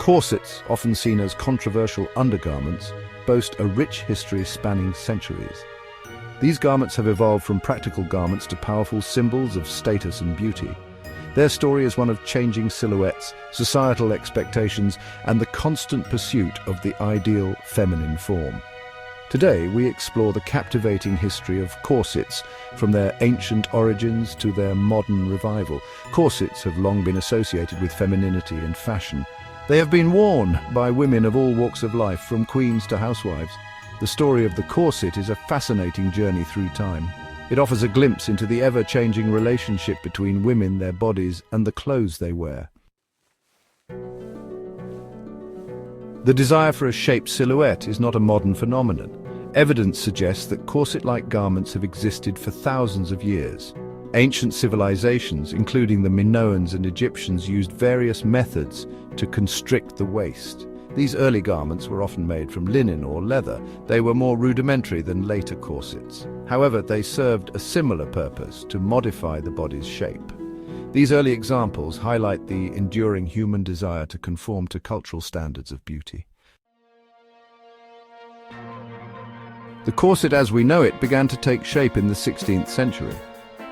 Corsets, often seen as controversial undergarments, boast a rich history spanning centuries. These garments have evolved from practical garments to powerful symbols of status and beauty. Their story is one of changing silhouettes, societal expectations, and the constant pursuit of the ideal feminine form. Today, we explore the captivating history of corsets, from their ancient origins to their modern revival. Corsets have long been associated with femininity and fashion. They have been worn by women of all walks of life, from queens to housewives. The story of the corset is a fascinating journey through time. It offers a glimpse into the ever-changing relationship between women, their bodies, and the clothes they wear. The desire for a shaped silhouette is not a modern phenomenon. Evidence suggests that corset-like garments have existed for thousands of years. Ancient civilizations, including the Minoans and Egyptians, used various methods to constrict the waist. These early garments were often made from linen or leather. They were more rudimentary than later corsets. However, they served a similar purpose: to modify the body's shape. These early examples highlight the enduring human desire to conform to cultural standards of beauty. The corset as we know it began to take shape in the 16th century.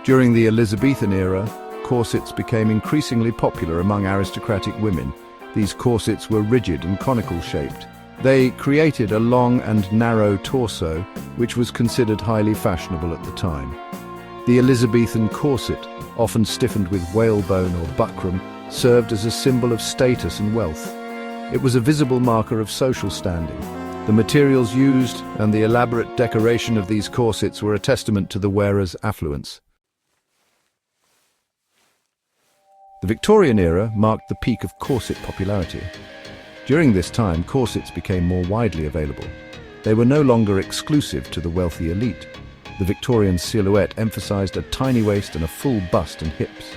During the Elizabethan era, corsets became increasingly popular among aristocratic women. These corsets were rigid and conical-shaped. They created a long and narrow torso, which was considered highly fashionable at the time. The Elizabethan corset, often stiffened with whalebone or buckram, served as a symbol of status and wealth. It was a visible marker of social standing. The materials used and the elaborate decoration of these corsets were a testament to the wearer's affluence. The Victorian era marked the peak of corset popularity. During this time, corsets became more widely available. They were no longer exclusive to the wealthy elite. The Victorian silhouette emphasized a tiny waist and a full bust and hips.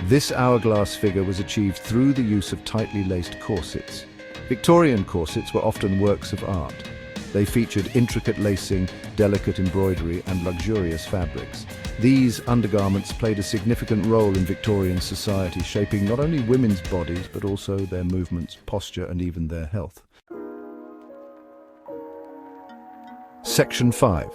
This hourglass figure was achieved through the use of tightly laced corsets. Victorian corsets were often works of art. They featured intricate lacing, delicate embroidery, and luxurious fabrics. These undergarments played a significant role in Victorian society, shaping not only women's bodies but also their movements, posture, and even their health. Section 5.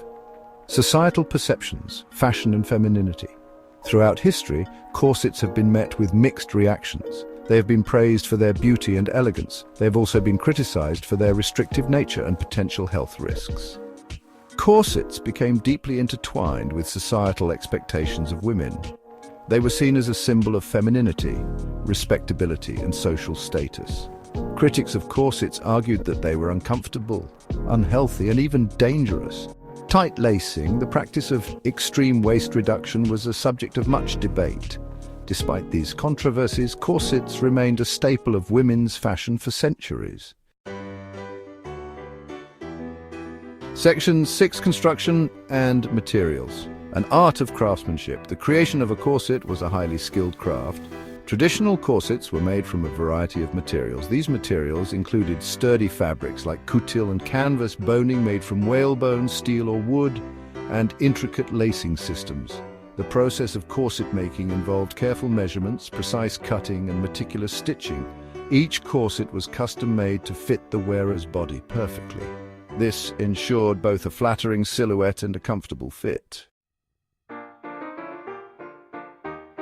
Societal perceptions, fashion and femininity. Throughout history, corsets have been met with mixed reactions. They have been praised for their beauty and elegance. They have also been criticized for their restrictive nature and potential health risks. Corsets became deeply intertwined with societal expectations of women. They were seen as a symbol of femininity, respectability, and social status. Critics of corsets argued that they were uncomfortable, unhealthy, and even dangerous. Tight lacing, the practice of extreme waist reduction, was a subject of much debate. Despite these controversies, corsets remained a staple of women's fashion for centuries. Section 6. Construction and materials. An art of craftsmanship. The creation of a corset was a highly skilled craft. Traditional corsets were made from a variety of materials. These materials included sturdy fabrics like coutil and canvas, boning made from whalebone, steel or wood, and intricate lacing systems. The process of corset making involved careful measurements, precise cutting, and meticulous stitching. Each corset was custom-made to fit the wearer's body perfectly. This ensured both a flattering silhouette and a comfortable fit.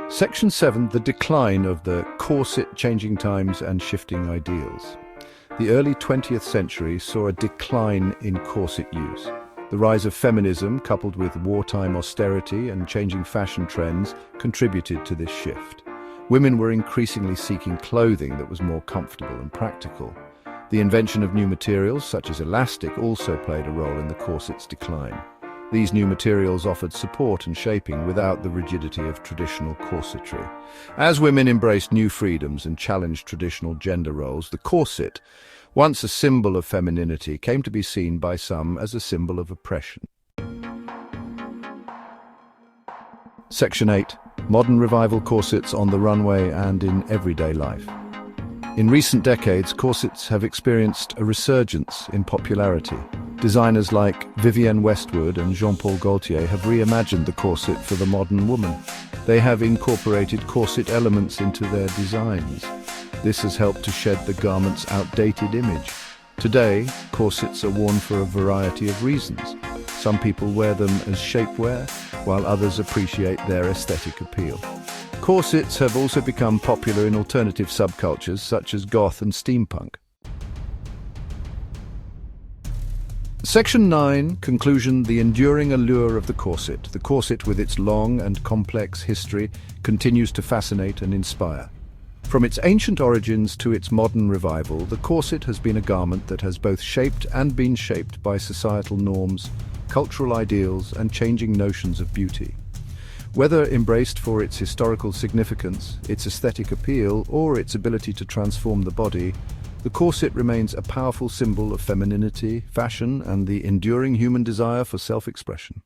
Section 7. The decline of the corset, changing times and shifting ideals. The early 20th century saw a decline in corset use. The rise of feminism, coupled with wartime austerity and changing fashion trends, contributed to this shift. Women were increasingly seeking clothing that was more comfortable and practical. The invention of new materials, such as elastic, also played a role in the corset's decline. These new materials offered support and shaping without the rigidity of traditional corsetry. As women embraced new freedoms and challenged traditional gender roles, the corset, once a symbol of femininity, came to be seen by some as a symbol of oppression. Section 8. Modern revival corsets on the runway and in everyday life. In recent decades, corsets have experienced a resurgence in popularity. Designers like Vivienne Westwood and Jean-Paul Gaultier have reimagined the corset for the modern woman. They have incorporated corset elements into their designs. This has helped to shed the garment's outdated image. Today, corsets are worn for a variety of reasons. Some people wear them as shapewear, while others appreciate their aesthetic appeal. Corsets have also become popular in alternative subcultures such as goth and steampunk. Section 9, Conclusion: the enduring allure of the corset. The corset, with its long and complex history, continues to fascinate and inspire. From its ancient origins to its modern revival, the corset has been a garment that has both shaped and been shaped by societal norms, cultural ideals, and changing notions of beauty. Whether embraced for its historical significance, its aesthetic appeal, or its ability to transform the body, the corset remains a powerful symbol of femininity, fashion, and the enduring human desire for self-expression.